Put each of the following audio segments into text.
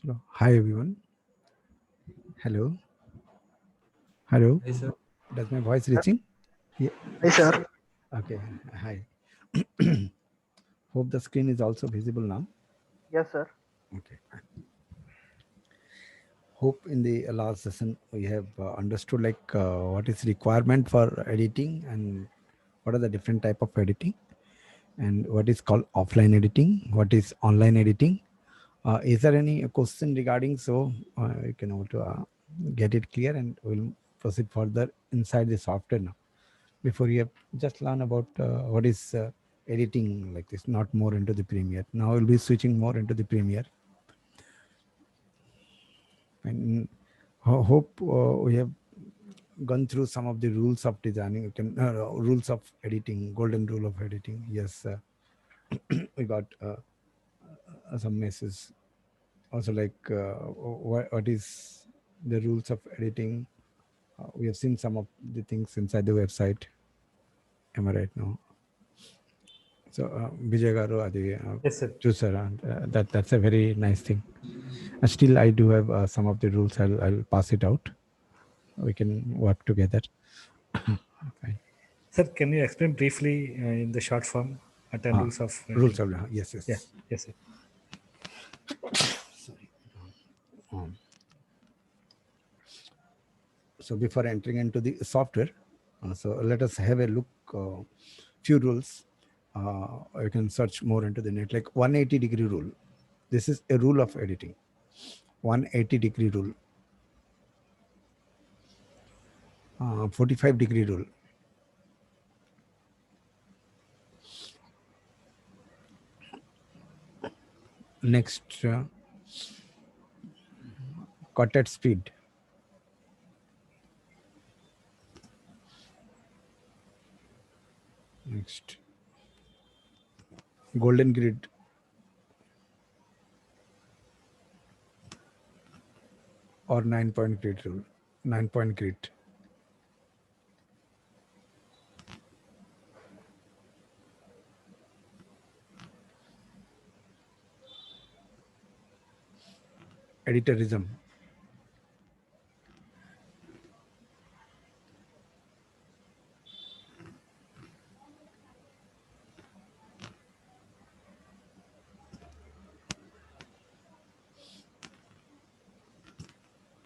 Hello. Hi, everyone. Hello. Hello. Hi, sir. Does my voice reaching? Yeah. Hi, sir. Okay. Hi. Hope the screen is also visible now. Yes, sir. Okay. Hope in the last session we have understood what is requirement for editing and what are the different type of editing and what is called offline editing, what is online editing. Is there any question regarding so you can also get it clear and we'll proceed further inside the software now. Before you have just learn about what is editing like this, not more into the Premiere. Now we'll be switching more into the Premiere. And hope we have gone through some of the rules of designing. You can rules of editing, golden rule of editing. Yes, we got some messes. Also, what is the rules of editing? We have seen some of the things inside the website. Am I right now? So Vijay garu adi Yes, sir. చూసారా that's a very nice thing. Still I do have some of the rules. I'll pass it out. We can work together. Fine. Sir, can you explain briefly in the short form at the rules of Rules editing? of yes. Yeah, yes, sir. Sorry. So before entering into the software, so let us have a look. Few rules. You can search more into the net, like 180-degree rule. This is a rule of editing. 180-degree rule. 45-degree rule. Next, cut at speed. Next, golden grid. Or 9-point grid rule. 9-point grid. Editorism.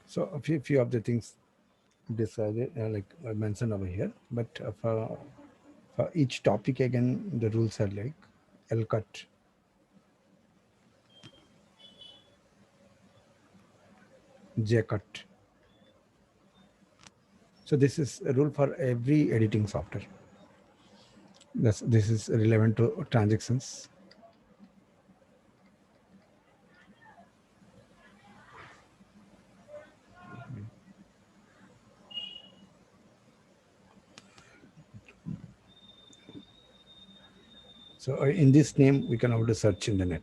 So a few of the things decided, like I mentioned over here, but for each topic again, the rules are like L cut, J cut. So this is a rule for every editing software. This is relevant to transactions. So in this name, we can also search in the net.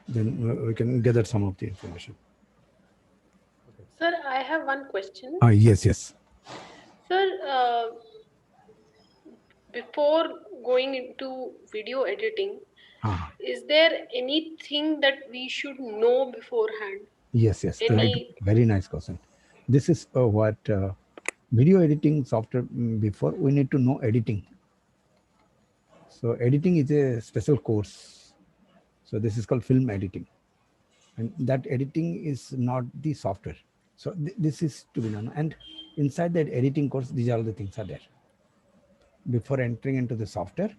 Then we can gather some of the information. Sir, I have one question. Yes. Sir, before going into video editing, is there anything that we should know beforehand? Yes. Very nice question. This is what video editing software. Before we need to know editing. So editing is a special course. So this is called film editing, and that editing is not the software. So this is to be done, and inside that editing course, these are all the things are there. Before entering into the software,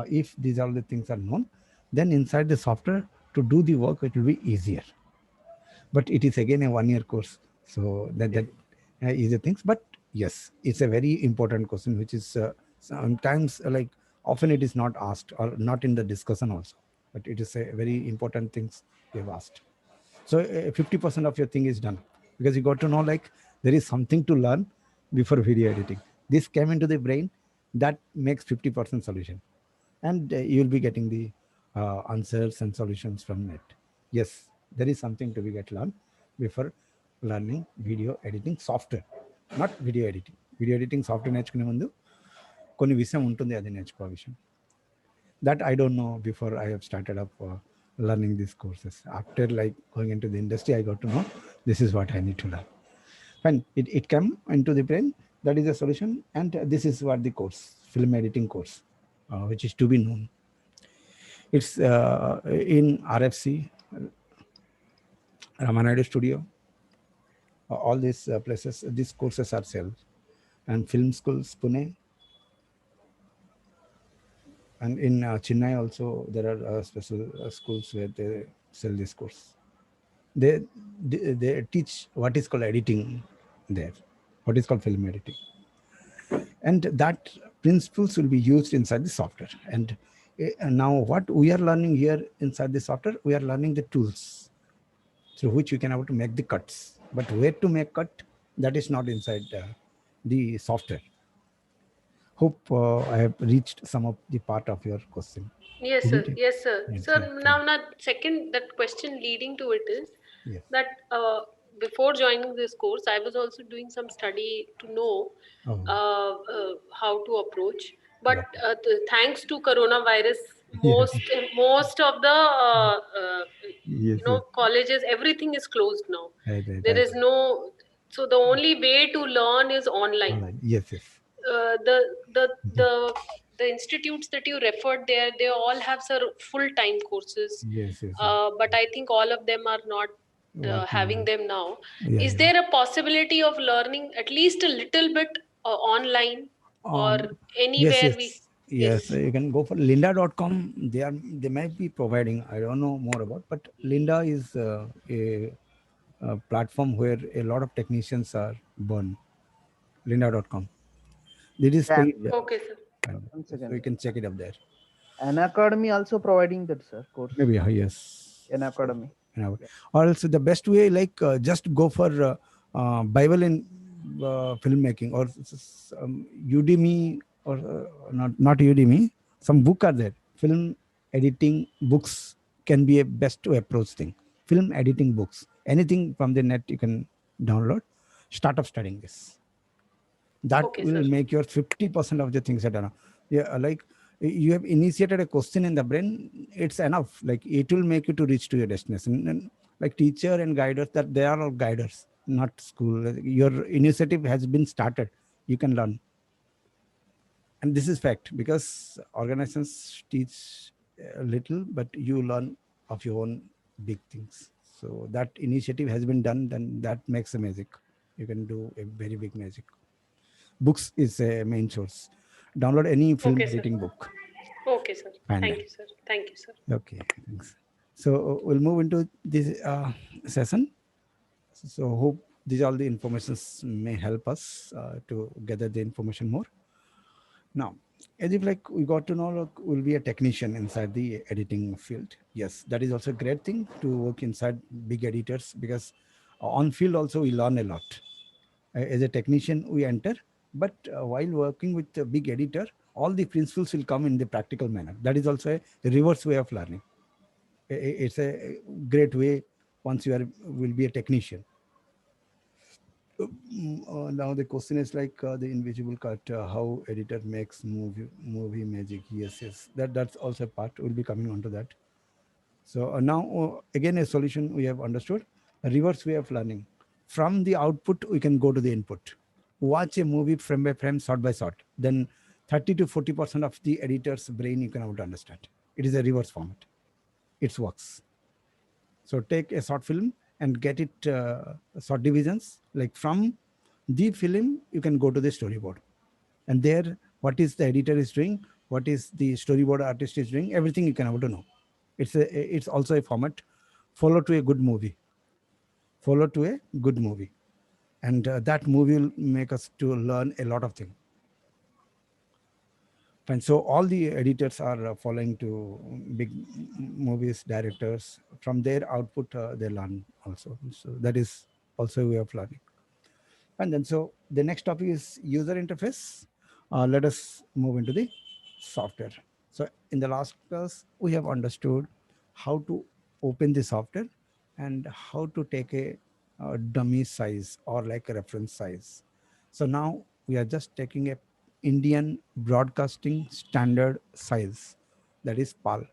if these are all the things are known, then inside the software to do the work, it will be easier. But it is again a 1-year course, so that is the things. But yes, it's a very important question, which is sometimes like often it is not asked or not in the discussion also, but it is a very important things you have asked. So 50% of your thing is done, because you got to know like there is something to learn before video editing. This came into the brain, that makes 50% solution, and you will be getting the answers and solutions from net. Yes, there is something to be get learned before learning video editing software, not video editing. Video editing software నేర్చుకునే ముందు కొన్ని విషయం ఉంటుంది, అది నేర్చుకో విషయం. That I don't know before I have started up learning these courses. After like going into the industry, I got to know this is what I need to learn. When it came into the brain, that is a solution. And this is what the course, film editing course, which is to be known. It's in RFC, Ramanadu Studio, all these places, these courses are sold. And film schools, Pune, and in Chennai also there are special schools where they sell this course. They, they teach what is called editing there, what is called film editing, and that principles will be used inside the software. And now what we are learning here inside the software, we are learning the tools through which we can able to make the cuts. But where to make cut, that is not inside the software. Hope I have reached some of the part of your question. Yes, sir. Isn't it? Yes, sir. Yes, Sir, yes, now second, that question leading to it is yes. that before joining this course, I was also doing some study to know Oh, how to approach. But yeah. thanks to coronavirus, Yes, most of the yes, yes. colleges, everything is closed now. Right, right, There right. is no, so the only way to learn is online. Online. Yes, yes. uh, the the the the institutes that you referred there, they all have full time courses, Yes, yes. but I think all of them are not Working having on. them now. Yeah, Is yeah. there a possibility of learning at least a little bit online or Yes, anywhere we? yes. Yes, Yes. you can go for lynda.com. They might be providing, I don't know more about, but Lynda is a platform where a lot of technicians are born. Lynda.com. It is Yeah, paid. Okay, sir. one So you second. can check it up there. An Academy also providing that, sir, course. Maybe, yes. An Academy. Yeah. Or else the best way, like just go for Bible in filmmaking, or Udemy, or not Udemy. Some book are there. Film editing books can be a best to approach thing. Film editing books, anything from the net you can download. Start up studying this. That Okay, will sir. make your 50% of the things that are, yeah, like you have initiated a question in the brain, it's enough. Like it will make you to reach to your destination. And like teacher and guiders, that they are all guiders, not school. Like, your initiative has been started, you can learn. And this is fact, because organizations teach a little, but you learn of your own big things. So that initiative has been done, then that makes a magic. You can do a very big magic. Books is a main source. Download any film Okay, sir. editing book. Okay, sir. And Thank you, sir. Thank you, sir. okay, thanks. So we'll move into this session. So hope these all the informations may help us to gather the information more. Now, as if like we got to know, look, we'll be a technician inside the editing field. Yes, that is also a great thing to work inside big editors, because on field also we learn a lot. As a technician we enter, but while working with a big editor, all the principles will come in the practical manner. That is also a reverse way of learning. It's a great way once you are will be a technician. Now the question is like the invisible cut, how editor makes movie magic. Yes, yes, that's also a part. We'll be coming on to that. So now again a solution we have understood, a reverse way of learning. From the output we can go to the input. Watch a movie frame by frame, shot by shot. Then 30 to 40% of the editor's brain you can able to understand. It is a reverse format. It works. So take a short film and get it short divisions. Like from the film you can go to the storyboard, and there what is the editor is doing, what is the storyboard artist is doing, everything you can able to know. It's also a format. Follow to a good movie. Follow to a good movie, and that movie will make us to learn a lot of things. And so all the editors are following to big movies directors. From their output they learn also. So that is also a way of learning. And then so the next topic is user interface. Let us move into the software. So in the last class we have understood how to open the software and how to take a dummy size or like a reference size. So now we are just taking a Indian Broadcasting Standard size, that is PAL.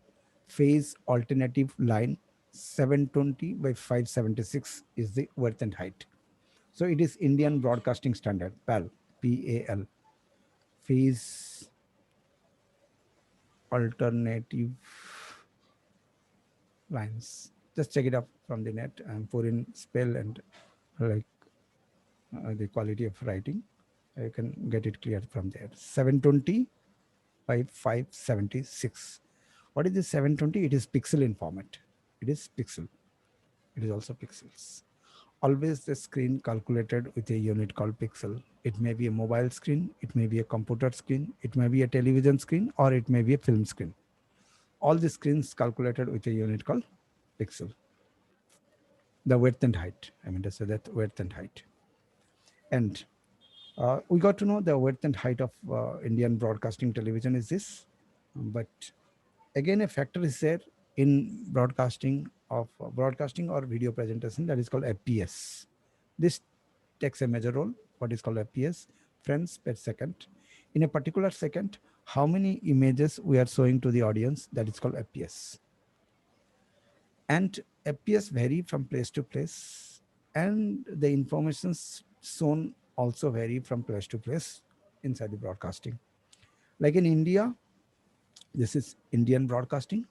phase alternative line 720 by 576 is the width and height. So it is Indian Broadcasting Standard, PAL, PAL, phase alternative lines. Just check it up from the net and put in spell and like the quality of writing. You can get it clear from there. 720 by 576. What is this 720? It is pixel in format. It is pixel. It is also pixels. Always the screen calculated with a unit called pixel. It may be a mobile screen, it may be a computer screen, it may be a television screen, or it may be a film screen. All the screens calculated with a unit called pixel. The width and height. I mean to say that width and height. And we got to know the width and height of Indian broadcasting television is this. But again, a factor is there in broadcasting or video presentation, that is called FPS. This takes a major role. What is called FPS, frames per second. In a particular second, how many images we are showing to the audience, that is called FPS. And FPS vary from place to place, and the information shown also vary from place to place inside the broadcasting. Like in India, this is Indian broadcasting.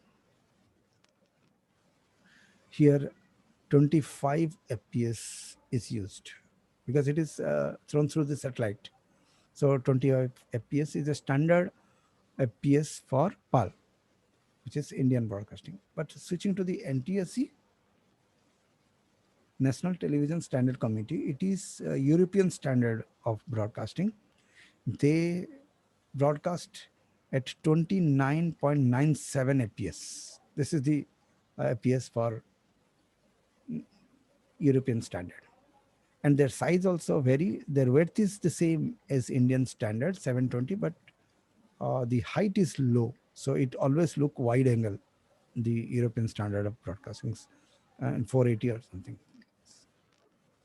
Here 25 FPS is used because it is thrown through the satellite. So 25 FPS is a standard FPS for PAL, which is Indian broadcasting. But switching to the NTSC, National Television Standard Committee, it is a European standard of broadcasting. They broadcast at 29.97 FPS. This is the FPS for European standard. And their size also vary. Their width is the same as Indian standard, 720, but the height is low. So it always look wide angle, the European standard of broadcasting, and 480 or something.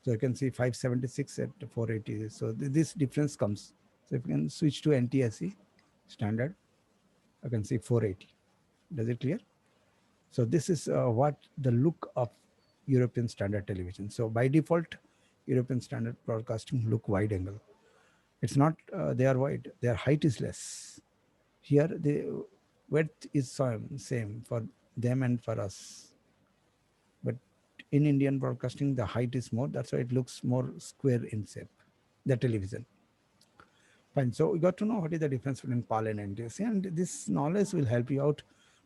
So you can see 576 at 480. So this difference comes. So if you can switch to NTSC standard, I can see 480. Does it clear? So this is what the look of European standard television. So by default, European standard broadcasting look wide angle. It's not they are wide, their height is less. Here the width is same for them and for us. But in Indian broadcasting, the height is more. That's why it looks more square in shape, the television. Fine. So we got to know what is the difference between PAL and NTSC, and this knowledge will help you out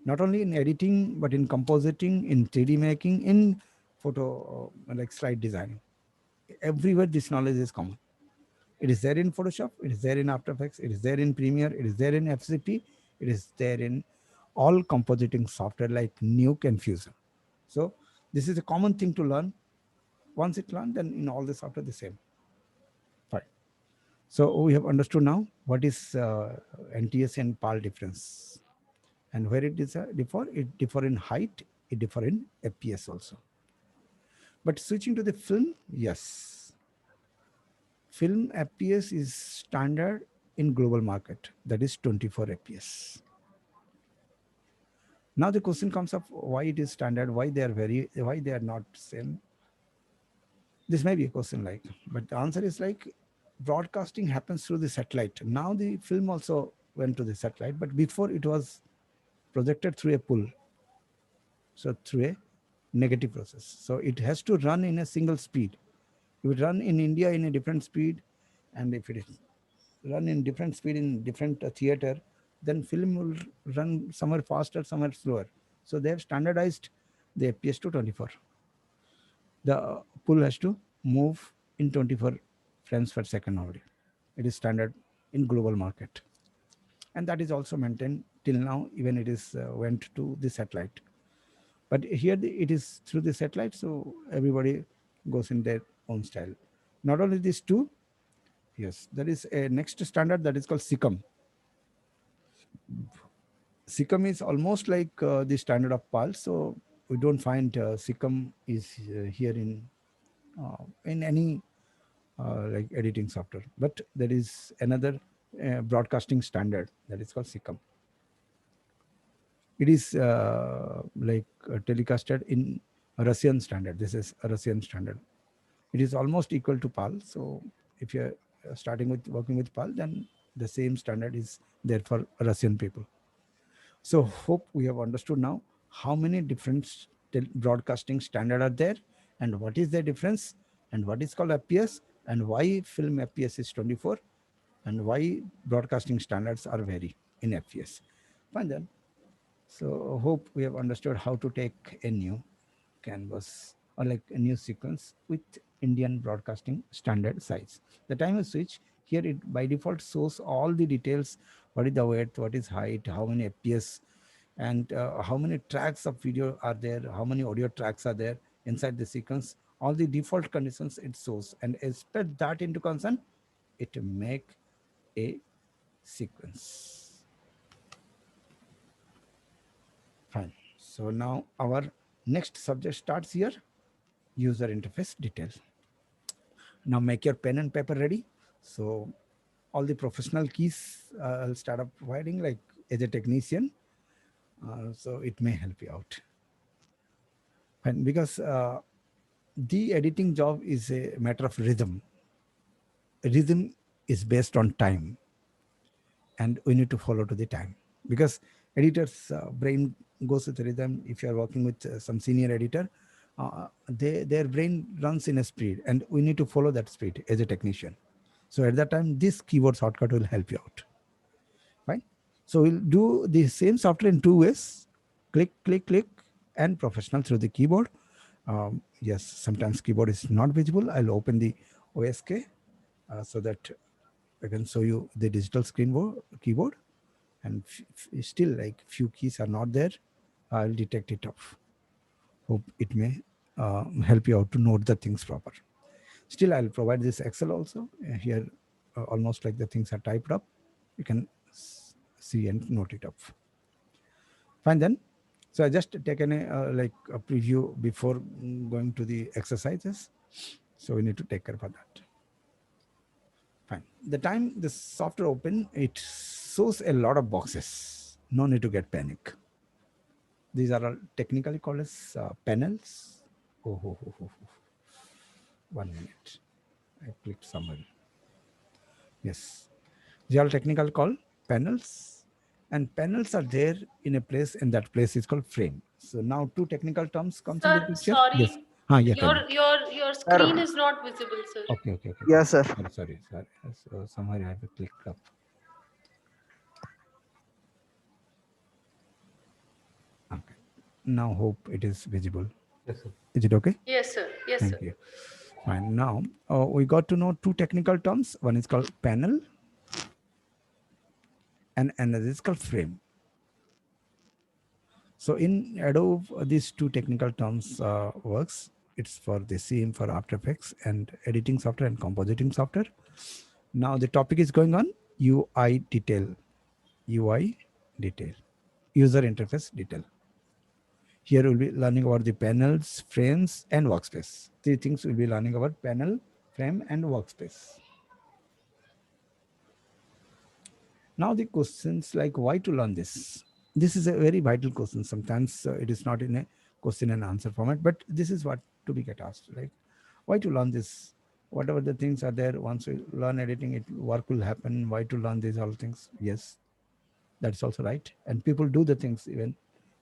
not only in editing, but in compositing, in 3D making, in photo, like slide designing. Everywhere this knowledge is common. It is there in Photoshop, it is there in After Effects, it is there in Premiere, it is there in FCP, it is there in all compositing software like Nuke and Fusion. So this is a common thing to learn. Once it learned, then in all the software the same. Fine. So we have understood now what is NTSC and PAL difference. And where it is it differ in height, it differ in FPS also. But switching to the film, yes. Film FPS is standard in global market, that is 24 FPS. Now the question comes up, why it is standard, why they are not same. This may be a question like, but the answer is like broadcasting happens through the satellite. Now the film also went to the satellite, but before it was projected through a pull. So through a negative process. So it has to run in a single speed. If it run in India in a different speed, and if it is run in different speed in different theater, then film will run somewhere faster, somewhere slower. So they have standardized the FPS to 24. The pull has to move in 24 frames per second only. It is standard in global market. And that is also maintained till now, even it is went to the satellite. But here it is through the satellite, so everybody goes in their own style. Not only these two, yes, there is a next standard that is called SICM. SICM is almost like the standard of PAL, so we don't find SICM is here in any like editing software. But there is another broadcasting standard that is called SICM. It is telecasted in Russian standard. This is a Russian standard. It is almost equal to PAL. So if you're starting with working with PAL, then the same standard is there for Russian people. So hope we have understood now how many different broadcasting standard are there and what is the difference and what is called FPS and why film FPS is 24 and why broadcasting standards are vary in FPS. Fine then. So hope we have understood how to take a new canvas or like a new sequence with Indian broadcasting standard size. The timer switch here, it by default shows all the details. What is the width, what is height, how many FPS, and how many tracks of video are there, how many audio tracks are there inside the sequence. All the default conditions it shows, and expect that into concern, it make a sequence. Fine. So now our next subject starts here, user interface details. Now make your pen and paper ready. So all the professional keys I'll start up providing like as a technician. So it may help you out. And because the editing job is a matter of rhythm. Rhythm is based on time. And we need to follow to the time. Because editor's brain goes with rhythm. If you are working with some senior editor, their brain runs in a speed and we need to follow that speed as a technician. So at that time, this keyboard shortcut will help you out. Fine. So we'll do the same software in two ways: click, click, click, and professional through the keyboard. Yes, sometimes keyboard is not visible. I'll open the OSK so that I can show you the digital keyboard. And still like few keys are not there. I'll detect it off. Hope it may help you out to note the things proper. Still, I'll provide this Excel also. Here, almost like the things are typed up. You can see and note it up. Fine then. So I just taken a preview before going to the exercises. So we need to take care of that. Fine. The time the software open, it shows a lot of boxes. No need to get panic. These are all technically called as panels. 1 minute. I clicked somewhere. Yes. These are all technical called panels. And panels are there in a place, and that place is called frame. So now two technical terms comes in the Sir, picture. sorry. Yes. Your screen is not visible, sir. Okay. Yes, sir. Sorry. So somewhere I have clicked up. Okay. Now hope it is visible. Yes, sir. Is it okay? Yes, sir. Yes, Thank sir. you. Fine. Now we got to know two technical terms. One is called panel and another is called frame. So in Adobe, these two technical terms works. It's for the same for After Effects and editing software and compositing software. Now the topic is going on UI detail, user interface detail. Here we'll be learning about the panels, frames, and workspace. Three things we'll be learning about: panel, frame, and workspace. Now the questions like why to learn this. This is a very vital question. Sometimes it is not in a question and answer format, but this is what to be get asked. Like why to learn this? Whatever the things are there, once we learn editing, work will happen. Why to learn these all things? Yes, that's also right. And people do the things even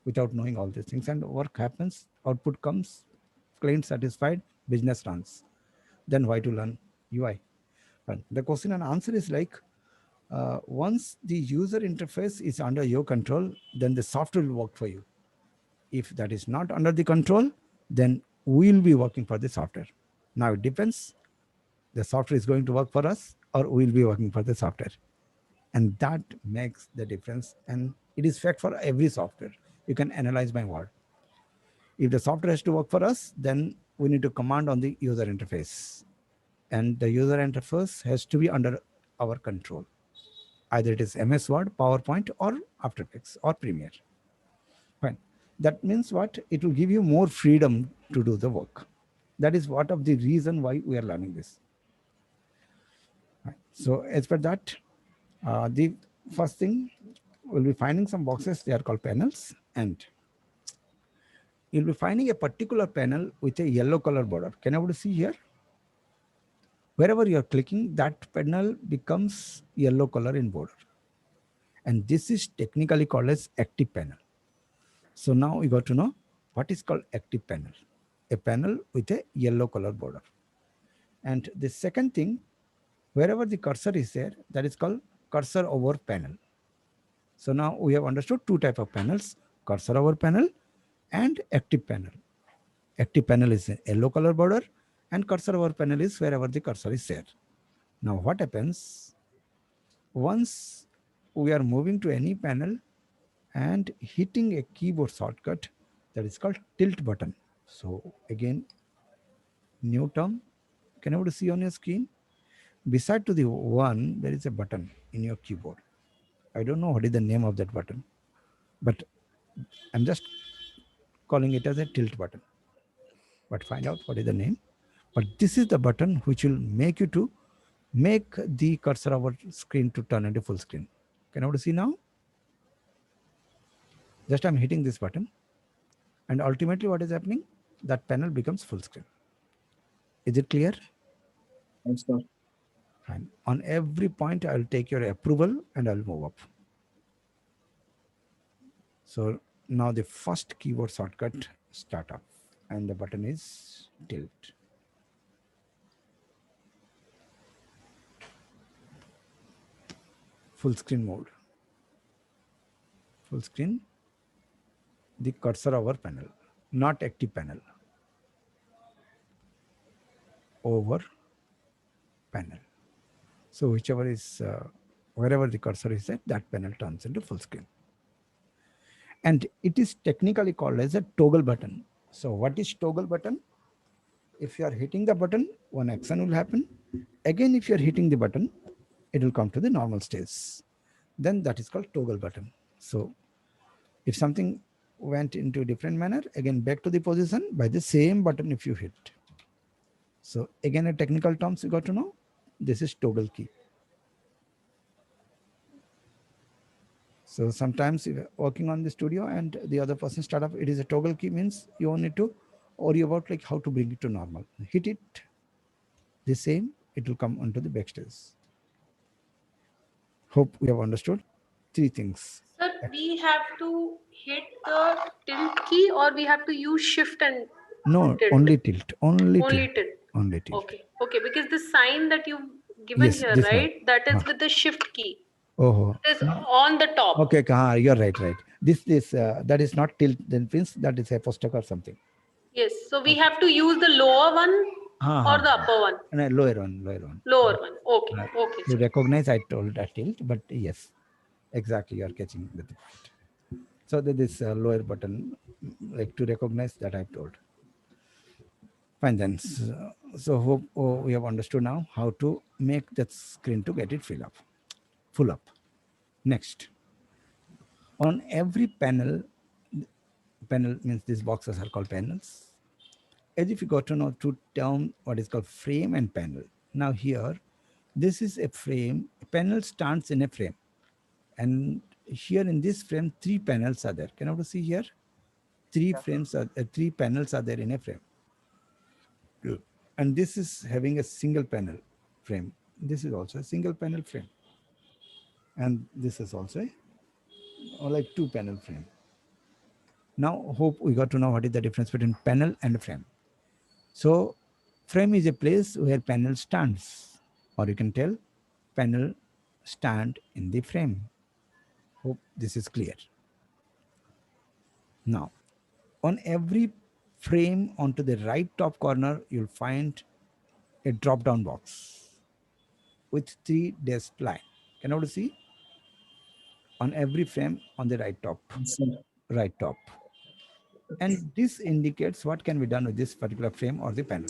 without knowing all these things, and work happens, output comes, client satisfied, business runs. Then why to learn UI? And the question and answer is like, once the user interface is under your control, then the software will work for you. If that is not under the control, then we'll be working for the software. Now it depends. The software is going to work for us or we'll be working for the software. And that makes the difference. And it is fact for every software. You can analyze my word. If the software has to work for us, then we need to command on the user interface. And the user interface has to be under our control. Either it is MS Word, PowerPoint, or After Effects, or Premiere. Fine. That means what? It will give you more freedom to do the work. That is what of the reason why we are learning this. Right. So as per that, the first thing, we'll be finding some boxes. They are called panels, and you'll be finding a particular panel with a yellow color border. Can everybody see here? Wherever you're clicking, that panel becomes yellow color in border. And this is technically called as active panel. So now we got to know what is called active panel. A panel with a yellow color border. And the second thing, wherever the cursor is there, that is called cursor over panel. So now we have understood two types of panels, cursor over panel and active panel. Active panel is a yellow color border and cursor over panel is wherever the cursor is there. Now what happens once we are moving to any panel and hitting a keyboard shortcut that is called tilt button. So again, new term, can you see on your screen? Beside to the one, there is a button in your keyboard. I don't know what is the name of that button, but I'm just calling it as a tilt button. But find out what is the name. But this is the button which will make you to make the cursor over screen to turn into full screen. Can you see now? Just I'm hitting this button, and ultimately what is happening? That panel becomes full screen. Is it clear? Yes, sir. Fine. On every point, I'll take your approval and I'll move up. So now the first keyboard shortcut, start up, and the button is tilt. Full screen mode. Full screen, the cursor over panel, not active panel. Over panel. So whichever is, wherever the cursor is set, that panel turns into full screen. And it is technically called as a toggle button. So what is toggle button? If you are hitting the button, one action will happen. Again, if you are hitting the button, it will come to the normal stage. Then that is called toggle button. So if something went into a different manner, again back to the position by the same button if you hit. So again, a technical terms you got to know. This is toggle key. So sometimes if you're working on the studio and the other person start up, it is a toggle key, means you only need to worry about like how to bring it to normal. Hit it the same, it will come onto the backstage. Hope we have understood three things. Sir, we have to hit the tilt key or we have to use shift and No, tilt? only tilt. Only Only tilt. tilt. Only tilt. Okay. Okay. Because the sign that you've given Yes, here, this one. right? That is with the shift key. Oh, It is on the top. okay, you're right. This that is not tilt, then means that is a poster or something. Yes. So we have to use the lower one or the upper one? No, lower one. Lower one. Okay. Okay. To recognize, I told that tilt, but yes, exactly, you are catching the point. So that this lower button, like to recognize that I've told. Fine then. So hope we have understood now how to make that screen to get it full up. Next, on every panel means these boxes are called panels. As if you got to know two term what is called frame and panel. Now here, this is a frame. A panel stands in a frame, and here in this frame, three panels are there. Can you see here? Three panels are there in a frame. And this is having a single panel frame. This is also a single panel frame. And this is also like two panel frame. Now, hope we got to know what is the difference between panel and frame. So frame is a place where panel stands, or you can tell panel stand in the frame. Hope this is clear. Now, on every frame onto the right top corner, you'll find a drop-down box with three dashed line. Can you see? On every frame on the right top. Yes, sir. Right top. And this indicates what can be done with this particular frame or the panel.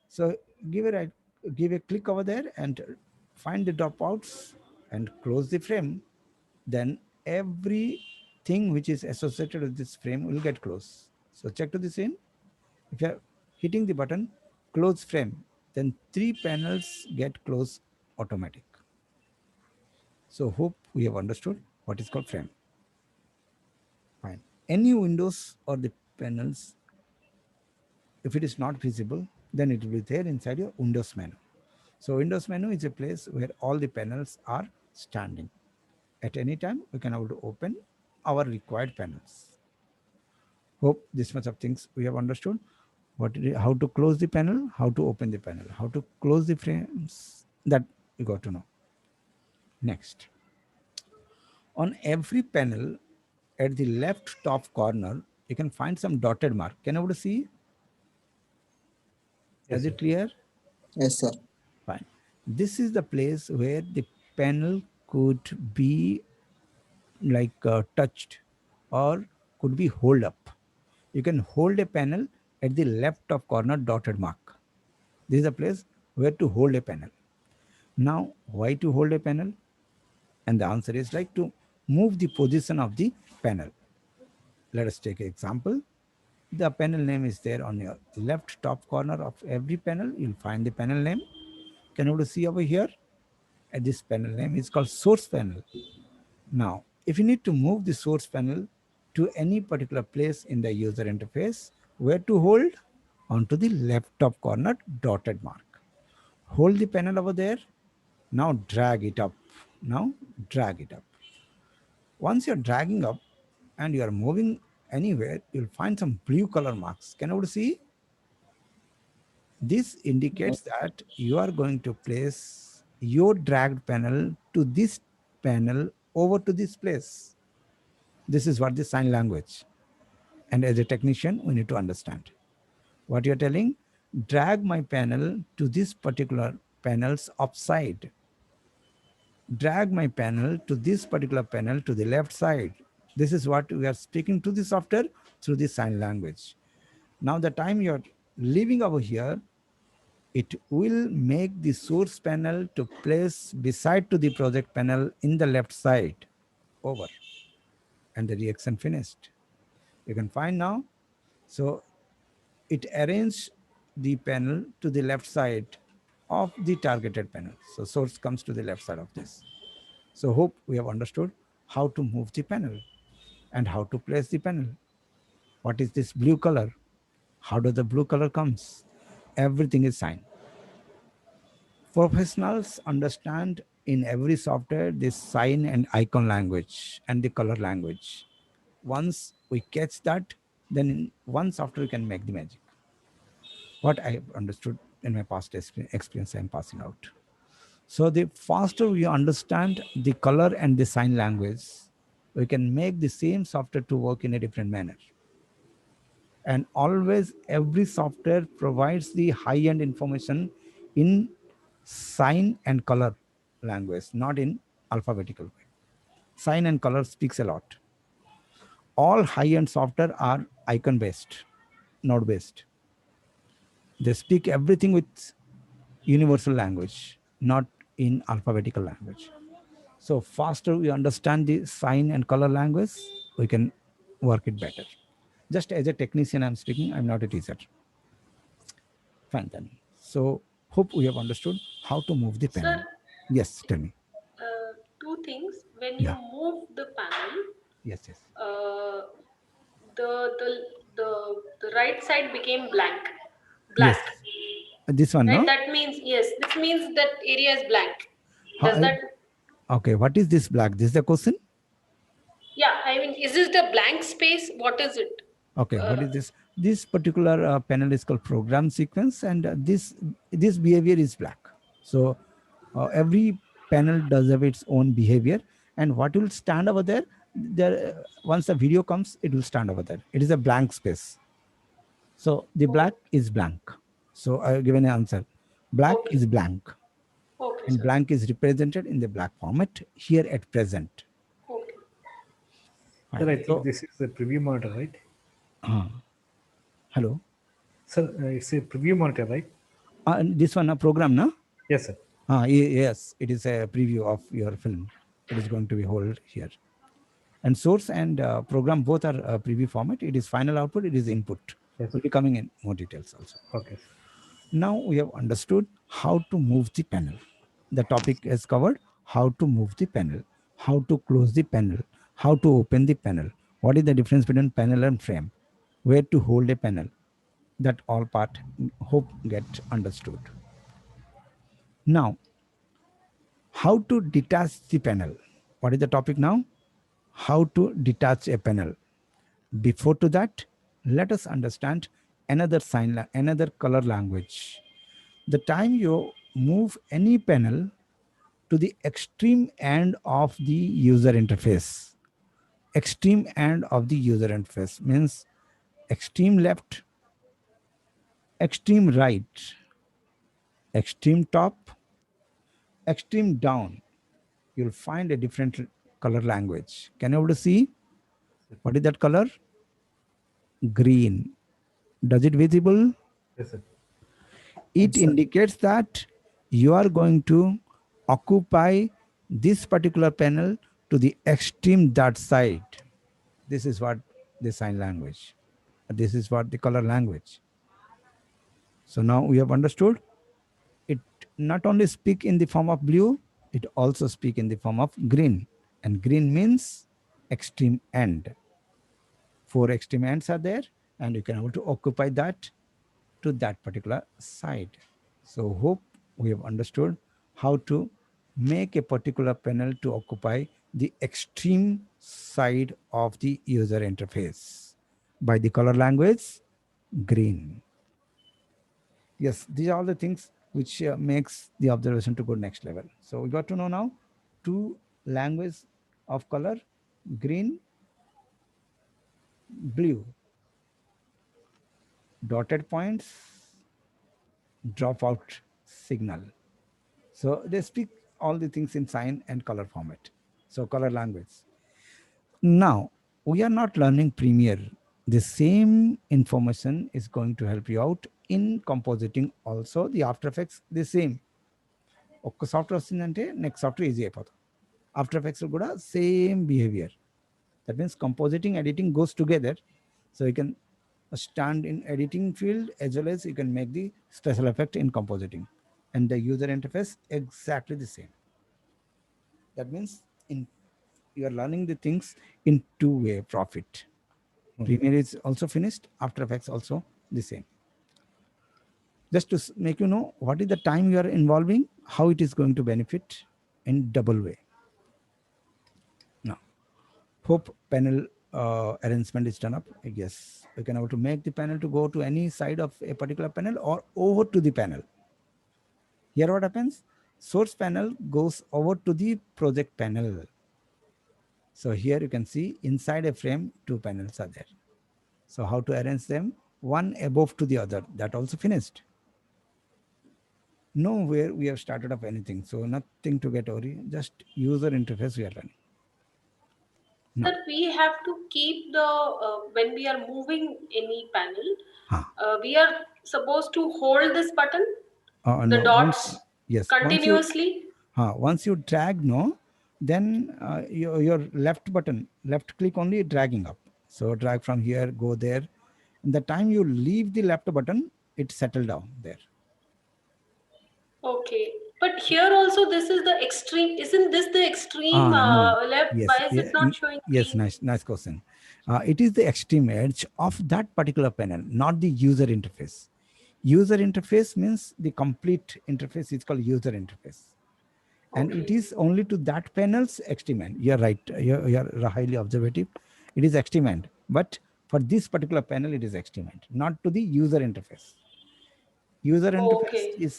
So give a click over there and find the dropouts and close the frame. Then everything which is associated with this frame will get closed. So check to this in. If you are hitting the button, close frame, then three panels get closed automatic. So hope we have understood what is called frame. Fine. Any windows or the panels, if it is not visible, then it will be there inside your Windows menu. So Windows menu is a place where all the panels are standing. At any time, we can able to open our required panels. Hope this much of things we have understood. How to close the panel, how to open the panel, how to close the frames, that you got to know. Next, on every panel at the left top corner, you can find some dotted mark. Can you see? Yes, Is sir. it clear? Yes, sir. Fine. This is the place where the panel could be like touched or could be hold up. You can hold a panel at the left top corner dotted mark. This is a place where to hold a panel. Now, why to hold a panel? And the answer is like to move the position of the panel. Let us take an example. The panel name is there on your left top corner of every panel. You'll find the panel name. Can you see over here? And this panel name is called source panel. Now, if you need to move the source panel to any particular place in the user interface, where to hold? Onto the left top corner dotted mark. Hold the panel over there. Now drag it up. Now drag it up. Once you're dragging up and you are moving anywhere, you'll find some blue color marks. Can you see? This indicates that you are going to place your dragged panel to this panel over to this place. This is what the sign language. And as a technician, we need to understand. What you're telling, drag my panel to this particular panel's upside. Drag my panel to this particular panel to the left side. This is what we are speaking to the software through the sign language. Now the time you're leaving over here, it will make the source panel to place beside to the project panel in the left side over, and the reaction finished. You can find now. So it arranged the panel to the left side of the targeted panel. So source comes to the left side of this. So hope we have understood how to move the panel and how to place the panel. What is this blue color? How does the blue color comes? Everything is signed. Professionals understand in every software this sign and icon language and the color language. Once we catch that, then in one software we can make the magic. What I have understood in my past experience, I am passing out. So the faster we understand the color and the sign language, we can make the same software to work in a different manner. And always every software provides the high-end information in sign and color language, not in alphabetical way. Sign and color speaks a lot. All high-end software are icon-based, node-based. They speak everything with universal language, not in alphabetical language. So faster we understand the sign and color language, we can work it better. Just as a technician I'm speaking, I'm not a teacher. Fine then. So hope we have understood how to move the panel. Sir, Yes, tell me. two things. When Yeah. you move the panel, Yes, yes. The right side became black. Yes. This one, Right? no? That means, yes, this means that area is blank. Does How- that? Okay, what is this black? This is the question? Yeah, I mean, is this the blank space? What is it? Okay, what is this? This particular panel is called program sequence, and this behavior is black. So every panel does have its own behavior, and what will stand over there? There, once the video comes, it will stand over there. It is a blank space. So the black is blank. So I have given an answer. Black Okay. is blank, Okay, and sir. blank is represented in the black format here at present. Okay. Sir, I Fine. think this is the preview monitor, right? Hello. Sir, it's a preview monitor, right? And this one a program, no? Yes, sir. Yes, it is a preview of your film. It is going to be held here. And source and program both are preview format. It is final output, it is input. Yes. We'll be coming in more details also. Okay. Now we have understood how to move the panel. The topic is covered, how to move the panel, how to close the panel, how to open the panel, what is the difference between panel and frame, where to hold a panel. That all part hope get understood. Now, how to detach the panel. What is the topic now? How to detach a panel. Before to that, let us understand another another color language. The time you move any panel to the extreme end of the user interface, extreme end of the user interface means extreme left, extreme right, extreme top, extreme down, you'll find a different color language. Can you able to see what is that color? Green. Does it visible? Yes, sir. It Yes, sir. indicates that you are going to occupy this particular panel to the extreme that side. This is what the sign language. This is what the color language. So now we have understood it not only speak in the form of blue, it also speak in the form of green. And green means extreme end. 4 extreme ends are there, and you can able to occupy that to that particular side. So hope we have understood how to make a particular panel to occupy the extreme side of the user interface by the color language green. Yes, these are all the things which makes the observation to go next level. So we got to know now 2 language of color, green, blue, dotted points, dropout signal. So they speak all the things in sign and color format. So color language. Now we are not learning Premiere. The same information is going to help you out in compositing also. The After Effects the same. ఒక్క software వస్తుందంటే next software easy అయిపోతుంది. After effects కూడా same behaviour. That means compositing editing goes together. So you can stand in editing field as well as you can make the special effect in compositing, and the user interface exactly the same. That means in you are learning the things in 2-way profit. Premiere is also finished, After Effects also the same. Just to make you know what is the time you are involving, how it is going to benefit in double way. Now hope panel arrangement is done up. Yes, we can able to make the panel to go to any side of a particular panel or over to the panel. Here what happens? Source panel goes over to the project panel. So here you can see inside a frame 2 panels are there. So how to arrange them? One above to the other. That also finished. Nowhere we have started up anything. So nothing to get worried. Just user interface we are running. No. Sir, we have to keep the when we are moving any panel, we are supposed to hold this button, the No, dots, yes, continuously. Once you drag, no, then your left button, left click only dragging up. So drag from here, go there. And the time you leave the left button, it settle down there. Okay, but here also this is the extreme. Isn't this the extreme No. left? Yes. Why is it not showing Yes, green? nice question. It is the extreme edge of that particular panel, not the user interface. User interface means the complete interface is called user interface. And it is only to that panel's extreme end. You're right. You're highly observative. It is extreme end. But for this particular panel, it is extreme end, not to the user interface. User interface is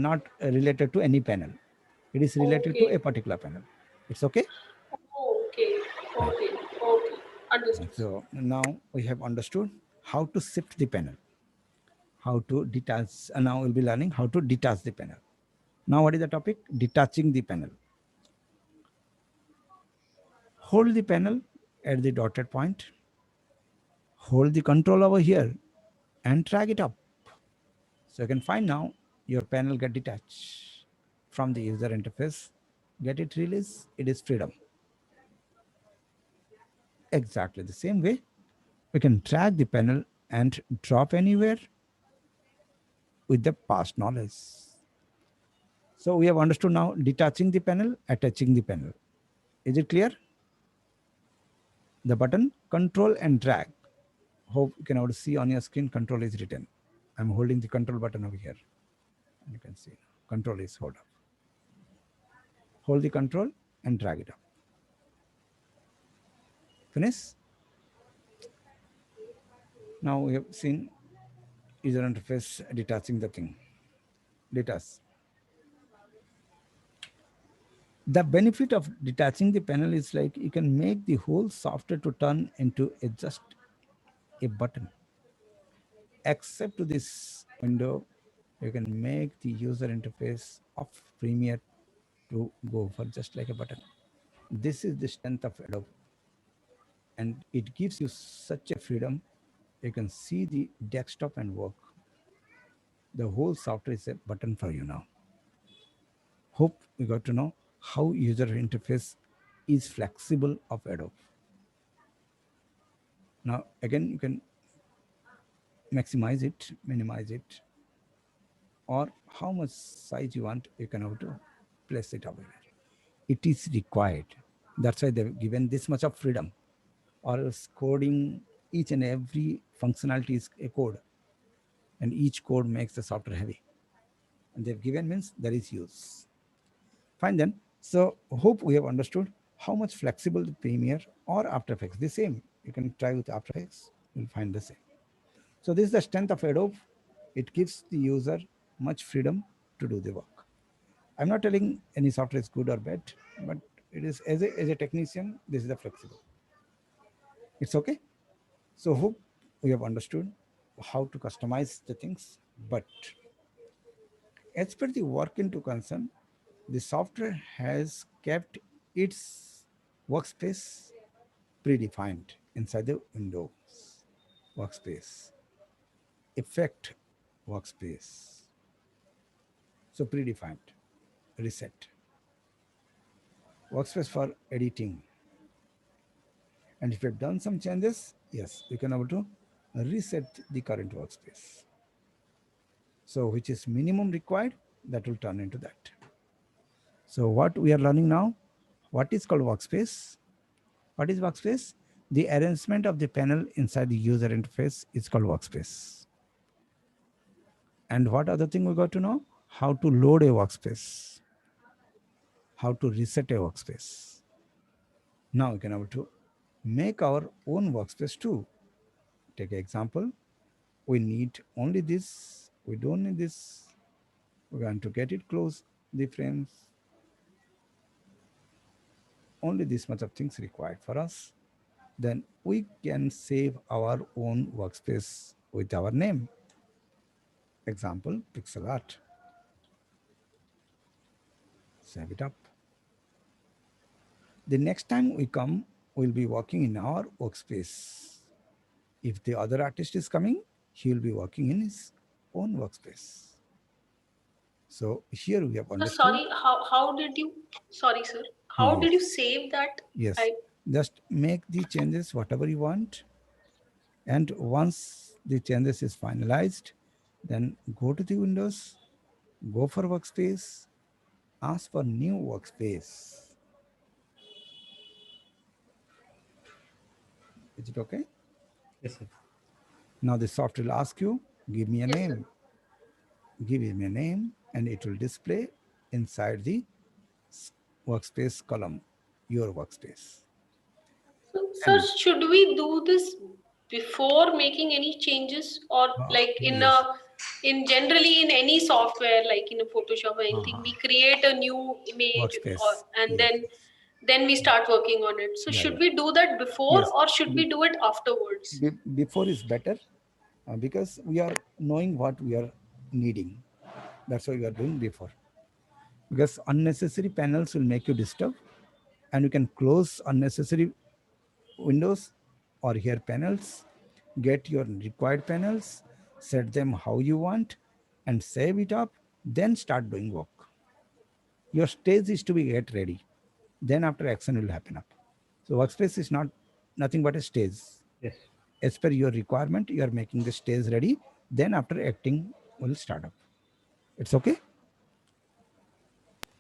not related to any panel. It is related to a particular panel. It's okay? Okay. Understood. So now we have understood how to shift the panel, how to detach. And now we'll be learning how to detach the panel. Now what is the topic? Detaching the panel. Hold the panel at the dotted point. Hold the control over here and drag it up. So you can find now your panel get detached from the user interface. Get it released. It is freedom. Exactly the same way, we can drag the panel and drop anywhere with the past knowledge. So we have understood now detaching the panel, attaching the panel. Is it clear? The button control and drag. Hope you can also see on your screen control is written. I'm holding the control button over here. And you can see control is hold up. Hold the control and drag it up. Finish. Now we have seen user interface detaching the thing. Detach. The benefit of detaching the panel is like you can make the whole software to turn into just a button. Except to this window, you can make the user interface of Premiere to go for just like a button. This is the strength of Adobe. And it gives you such a freedom. You can see the desktop and work. The whole software is a button for you now. Hope you got to know how user interface is flexible of Adobe. Now, again, you can maximize it, minimize it, or how much size you want, you can have to place it over there. It is required. That's why they've given this much of freedom. Or else coding, each and every functionality is a code. And each code makes the software heavy. And they've given means there is use. Fine then. So hope we have understood how much flexible the Premiere or After Effects. The same. You can try with After Effects. You'll find the same. So this is the strength of Adobe. It gives the user much freedom to do the work. I'm not telling any software is good or bad, but it is as a technician, this is the flexible. It's okay. So hope we have understood how to customize the things. But as per the work into concern, the software has kept its workspace predefined inside the Windows workspace, effect workspace. So predefined, reset. Workspace for editing. And if you've done some changes, yes, you can able to reset the current workspace. So which is minimum required, that will turn into that. So what we are learning now, what is called workspace? What is workspace? The arrangement of the panel inside the user interface is called workspace. And what other thing we got to know? How to load a workspace, how to reset a workspace. Now we can able to make our own workspace too. Take an example. We need only this. We don't need this. We're going to get it close, the frames. Only this much of things required for us. Then we can save our own workspace with our name. Example, pixel art. Save it up. The next time we come, we'll be working in our workspace. If the other artist is coming, he will be working in his own workspace. So here we have understood. Sorry, how did you, sorry sir, how did you save that? Yes, just make the changes whatever you want. And once the changes is finalized, then go to the Windows, go for workspace, ask for new workspace. Is it okay? Yes, sir. Now the software will ask you, give me a Yes, name. Give him a name and it will display inside the workspace column, your workspace. So, sir, should we do this before making any changes, or like in generally in any software, like in a Photoshop or anything, we create a new image and then we start working on it. So should we do that before or should we do it afterwards? Before is better because we are knowing what we are needing. That's why we are doing before. Because unnecessary panels will make you disturb, and you can close unnecessary windows or here panels, get your required panels, set them how you want, and save it up, then start doing work. Your stage is to be get ready. Then after action will happen up. So workspace is not nothing but a stage. Yes. As per your requirement, you are making the stage ready. Then after acting will start up. It's okay?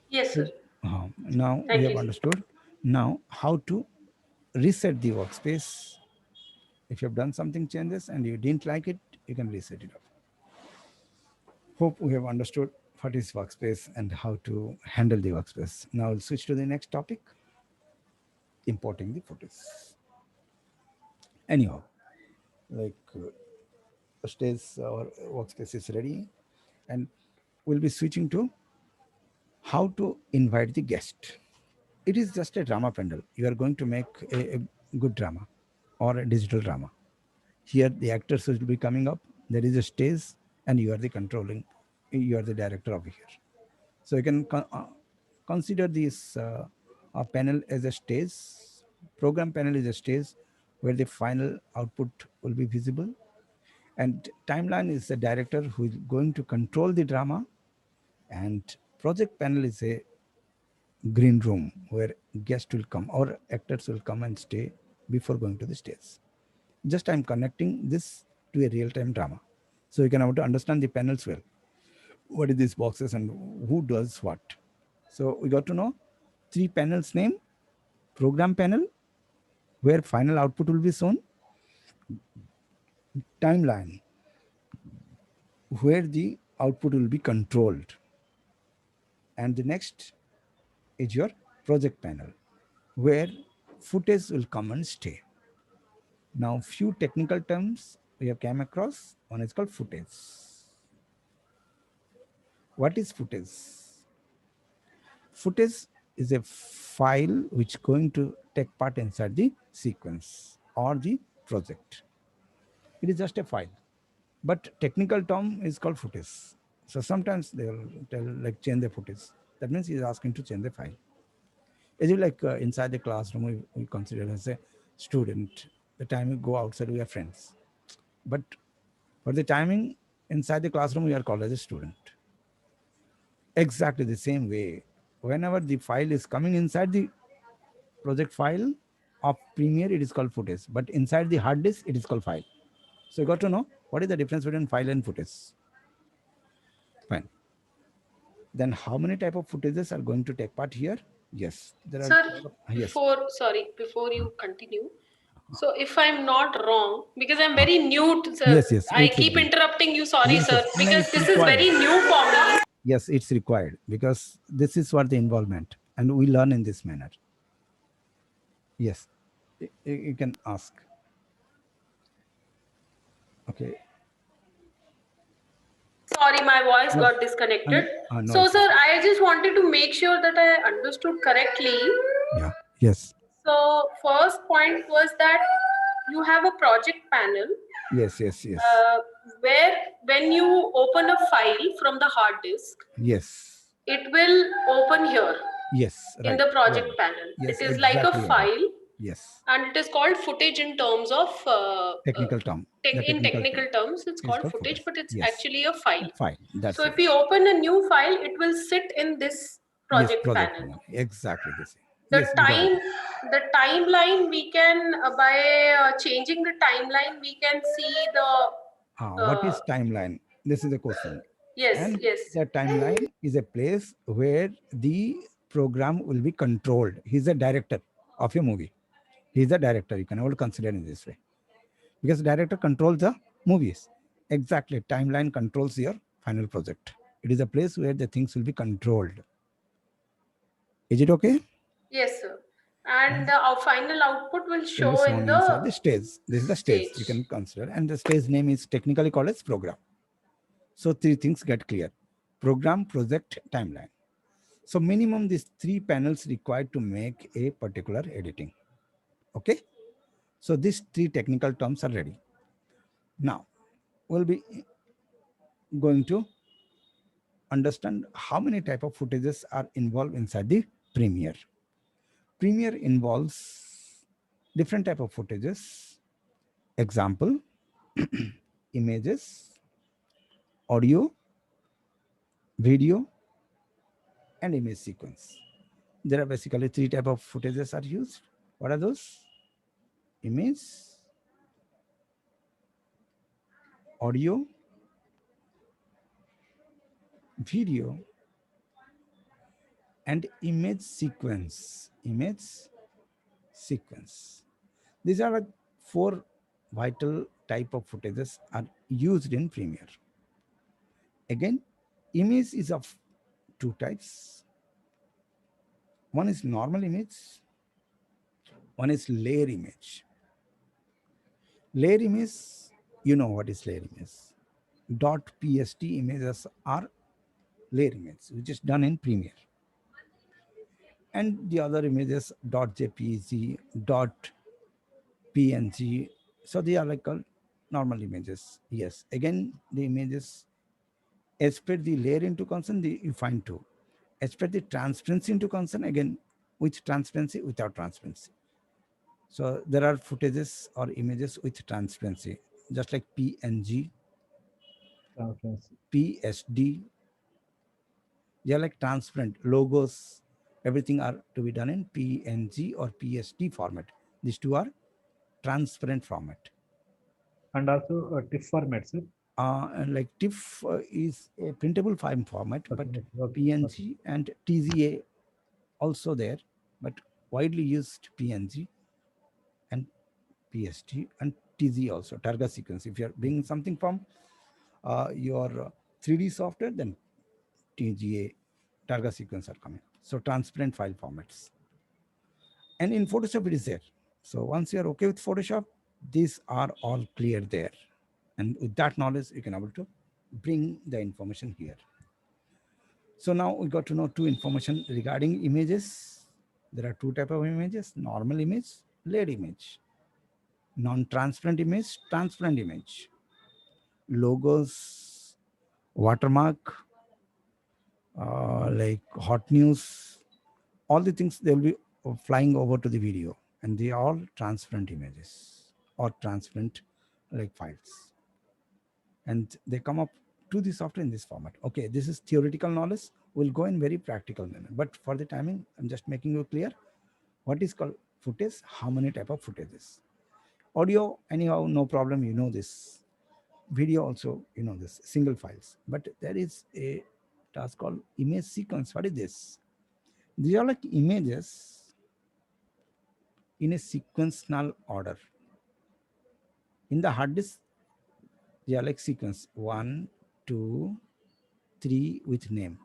Yes, sir. Now we have understood. Now, how to reset the workspace. If you have done something changes and you didn't like it, you can reset it off. Hope we have understood what is workspace and how to handle the workspace. Now we'll switch to the next topic, importing the photos. Anyhow, like stage or workspace is ready, and we'll be switching to how to invite the guest. It is just a drama panel. You are going to make a good drama or a digital drama. Here the actors will be coming up. There is a stage and you are the controlling, you are the director over here. So you can consider this panel as a stage. Program panel is a stage where the final output will be visible. And timeline is the director who is going to control the drama. And project panel is a green room where guests will come or actors will come and stay before going to the stage. Just I'm connecting this to a real-time drama. So you can have to understand the panels well. What is these boxes and who does what? So we got to know 3 panels name, program panel, where final output will be shown, timeline, where the output will be controlled. And the next is your project panel, where footage will come and stay. Now, few technical terms we have came across. One is called footage. What is footage? Footage is a file which going to take part inside the sequence or the project. It is just a file, but technical term is called footage. So sometimes they will tell like change the footage. That means he is asking to change the file. Is it like inside the classroom we consider as a student? The time we go outside we are friends, but for the timing inside the classroom we are called as a student. Exactly the same way, whenever the file is coming inside the project file of Premiere, it is called footage, but inside the hard disk it is called file. So you got to know what is the difference between file and footage. Fine. Then how many type of footages are going to take part here? Yes, there are. Sir, Yes. before you continue. So if I'm not wrong, because I'm very new to sir, Yes, I it's keep okay. interrupting you. Sorry, Yes, sir, yes. No, because it's this is required. very new for me. Yes, it's required because this is what the involvement and we learn in this manner. Yes, you can ask. Okay. Sorry, my voice No, got disconnected. no, So, it's sir, okay. I just wanted to make sure that I understood correctly. Yeah. Yes. So, first point was that you have a project panel Yes. where when you open a file from the hard disk, Yes. it will open here Yes. Right. in the project Right. panel. Yes. It is like a Exactly. file. Yes. And it is called footage in terms of Technical term. in technical terms it's called footage, but it's Yes. actually a file. File. That's So it. if we open a new file, it will sit in this project panel. Exactly the same. The Yes, we got it. the timeline we can by changing the timeline we can see the What is timeline? This is the question. yes And yes the timeline is a place where the program will be controlled. He's a director of a movie. He's a director. You can all consider in this way. Because director controls the movies. Exactly. Timeline controls your final project. It is a place where the things will be controlled. Is it okay? yes sir. And our final output will Will show be shown in inside the the stage. This is the stage you can consider. And the stage name is technically called as program. So 3 things get clear. Program, project, timeline. So minimum these 3 panels required to make a particular editing. Okay. So these 3 technical terms are ready. Now we'll be going to understand how many type of footages are involved inside the Premiere. Premiere involves different type of footages. Example, images, audio, video, and image sequence. There are basically 3 type of footages are used. What are those? Image, audio, video, and image sequence. Image sequence. These are like 4 vital type of footages are used in Premiere. Again, image is of 2 types. One is normal image, one is layer image. Layer image, you know what is layer image. .pst images are layer image, which is done in Premiere. And the other images .jpg, .png. So they are like normal images. Yes, again, the images, as per the layer into concern, you find 2. As per the transparency into concern, again, with transparency, without transparency. So there are footages or images with transparency, just like PNG, PSD. They are like transparent logos. Everything are to be done in PNG or PSD format. These 2 are transparent format. And also TIFF format, sir. And like TIFF is a printable file format, but Okay. PNG and TZA also there, but widely used PNG and PSD and TZ also, Targa sequence. If you're bringing something from your 3D software, then TGA, Targa sequence are coming. So transparent file formats. And in Photoshop, it is there. So once you're okay with Photoshop, these are all clear there. And with that knowledge, you can able to bring the information here. So now we got to know 2 information regarding images. There are 2 type of images: normal image, layered image, non-transparent image, transparent image, logos, watermark, like hot news, all the things, they will be flying over to the video, and they are all transparent images or transparent like files. And they come up to the software in this format. Okay, this is theoretical knowledge. We'll go in very practical manner. But for the timing, I'm just making you clear what is called footage, how many type of footages. Audio, anyhow, no problem, you know this. Video also, you know this, single files. But there is a task called image sequence. What is this? These are like images in a sequential order. In the hard disk, they are like sequence 1, 2, 3 with name.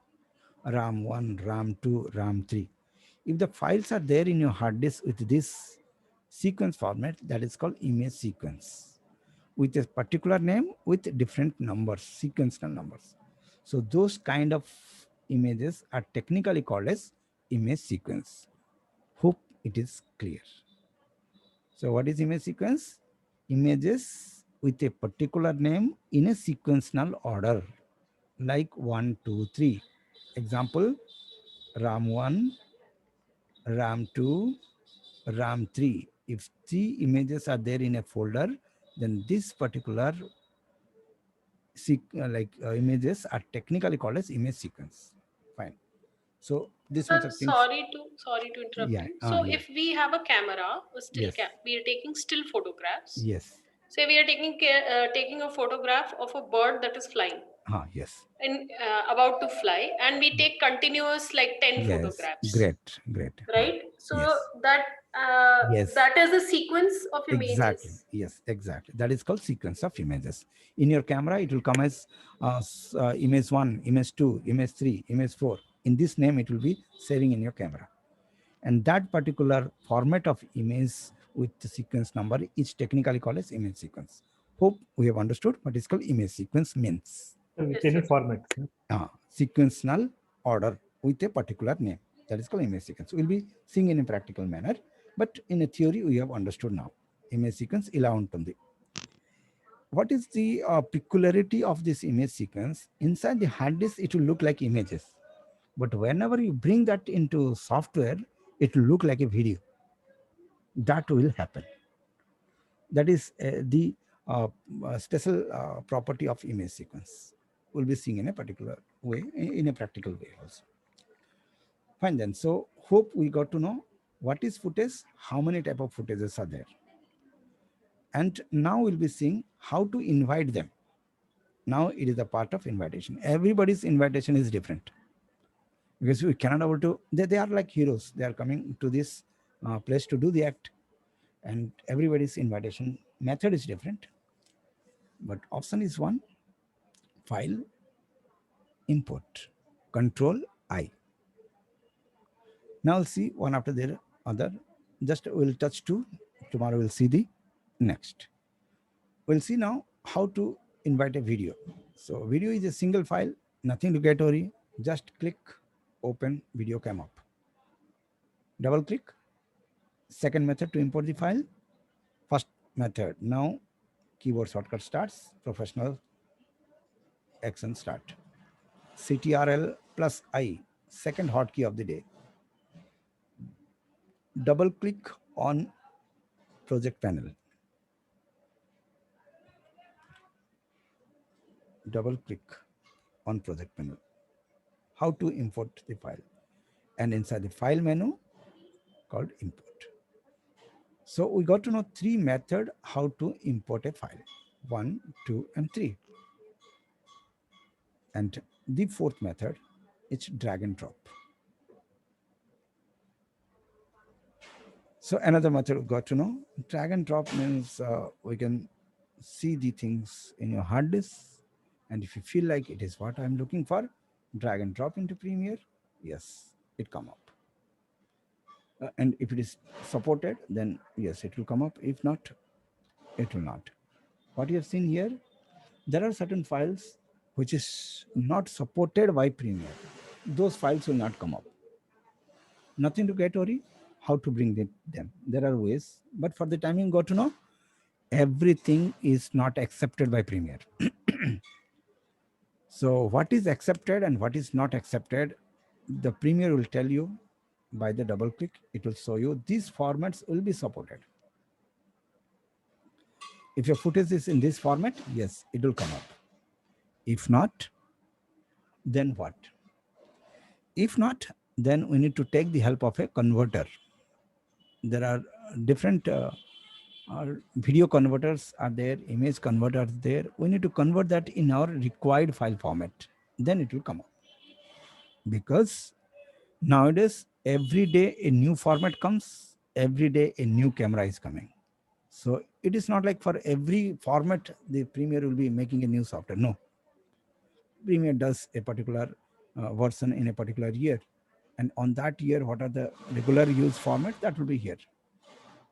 RAM 1, RAM 2, RAM 3. If the files are there in your hard disk with this sequence format, that is called image sequence, with a particular name with different numbers, sequential numbers. So those kind of images are technically called as image sequence. Hope it is clear. So what is image sequence? Images with a particular name in a sequential order, like 1, 2, 3. Example, RAM 1, RAM 2, RAM 3. If 3 images are there in a folder, then this particular images are technically called as image sequence. Fine. So this much Sir, of things. sorry to interrupt Yeah, you. So yeah. if we have a camera, Yes. we are taking still photographs. Yes. Say we are taking a photograph of a bird that is flying Yes. and about to fly, and we take continuous like 10 Yes. photographs. Great. Right. So Yes. Yes. that is a sequence of images. Exactly. Yes, exactly. That is called sequence of images. In your camera, it will come as image 1, image 2, image 3, image 4. In this name, it will be saving in your camera. And that particular format of image with the sequence number is technically called as image sequence. Hope we have understood what is called image sequence means. With any format, sir. Sequential order with a particular name. That is called image sequence. We'll be seeing in a practical manner, but in a theory, we have understood now. Image sequence ila untundi. What is the peculiarity of this image sequence? Inside the hard disk, it will look like images. But whenever you bring that into software, it will look like a video. That will happen. That is the special property of image sequence. We'll be seeing in a particular way, in a practical way also. Fine then. So hope we got to know what is footage, how many type of footages are there. And now we'll be seeing how to invite them. Now it is a part of invitation. Everybody's invitation is different, because we cannot able to, they are like heroes. They are coming to this place to do the act, and everybody's invitation method is different, but option is one: file, import, control I. Now we'll see one after the other. Just we'll touch two. Tomorrow we'll see the next. We'll see now how to invite a video. So video is a single file, nothing to get worry. Just click, open, video came up. Double click. Second method to import the file. First method. Now keyboard shortcut starts. Professional action start. CTRL plus I, second hotkey of the day. Double click on project panel. Double click on project panel. How to import the file, and inside the file menu called import. So we got to know three methods how to import a file: 1, 2, and 3. And the fourth method is drag and drop. So another method we got to know, drag and drop means we can see the things in your hard disk, and if you feel like it is what I'm looking for, drag and drop into Premiere. Yes, it come up. And if it is supported, then yes, it will come up. If not, it will not. What you have seen here, there are certain files which is not supported by Premiere. Those files will not come up. Nothing to get worried. How to bring them? There are ways, but for the time you got to know, everything is not accepted by Premiere. So what is accepted and what is not accepted, the Premiere will tell you by the double click. It will show you these formats will be supported. If your footage is in this format, yes, it will come up. If not, then what? If not, then we need to take the help of a converter. There are different video converters are there, image converters there. We need to convert that in our required file format. Then it will come up. Because nowadays, every day a new format comes, every day a new camera is coming. So it is not like for every format, the Premiere will be making a new software. No. Premiere does a particular version in a particular year. And on that year, what are the regular use formats, that will be here.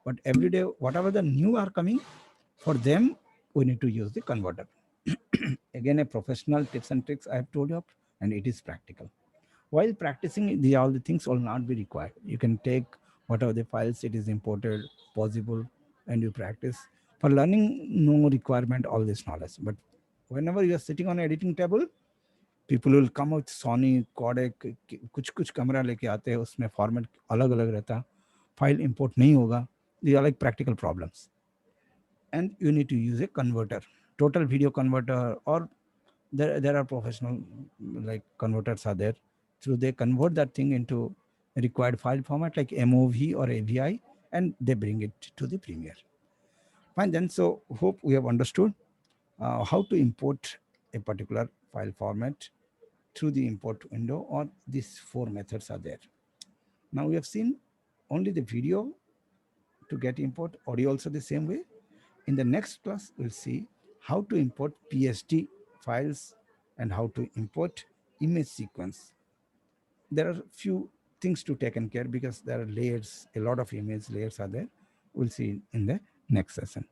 But every day, whatever the new are coming, for them, we need to use the converter. Again, a professional tips and tricks I have told you, and it is practical. While practicing, all the things will not be required. You can take whatever the files it is imported, possible, and you practice. For learning, no requirement all this knowledge. But whenever you are sitting on an editing table, people will come with Sony, Kodak, कुछ camera लेके आते हैं, उसमें format अलग अलग रहता, file import नहीं होगा. These are like practical problems, and you need to use a converter, total video converter, or there are professional like converters are there. So they convert that thing into a required file format like MOV or AVI, and they bring it to the Premiere. Fine then. So hope we have understood how to import a particular file format through the import window, or these four methods are there. Now we have seen only the video to get import, audio also the same way. In the next class, we'll see how to import PSD files and how to import image sequence. There are few things to take care because there are layers, a lot of image layers are there. We'll see in the next session.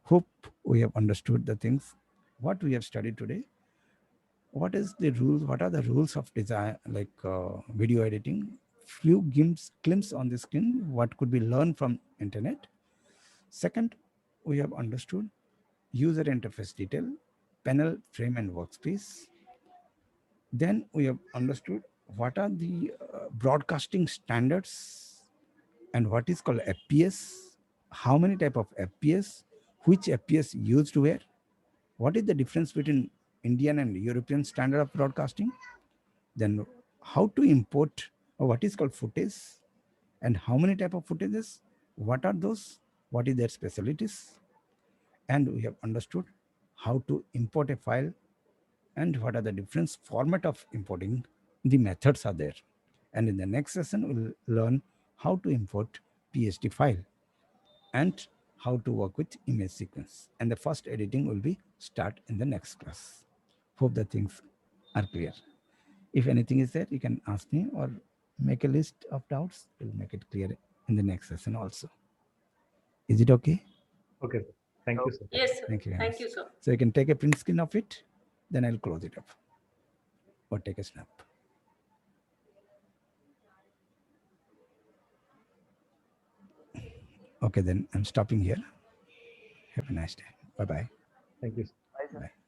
Hope we have understood the things, what we have studied today. What is the rules? What are the rules of design, like video editing? Few glimpses on the screen, what could be learned from internet. Second, we have understood user interface detail, panel, frame, and workspace. Then we have understood what are the broadcasting standards and what is called FPS, how many type of FPS, which FPS used where, what is the difference between Indian and European standard of broadcasting, then how to import what is called footage, and how many type of footages, what are those, what is their specialties, and we have understood how to import a file and what are the different format of importing. The methods are there, and in the next session we'll learn how to import PSD file and how to work with image sequence. And the first editing will be start in the next class. Hope the things are clear. If anything is there, you can ask me or make a list of doubts. We'll make it clear in the next session also. Is it okay? Okay. Thank you, sir. Yes, sir. Thank you very Thank much. you, sir. So you can take a print screen of it, then I'll close it up or take a snap. Okay, then I'm stopping here. Have a nice day. Bye-bye. Thank you. Bye, sir. Bye.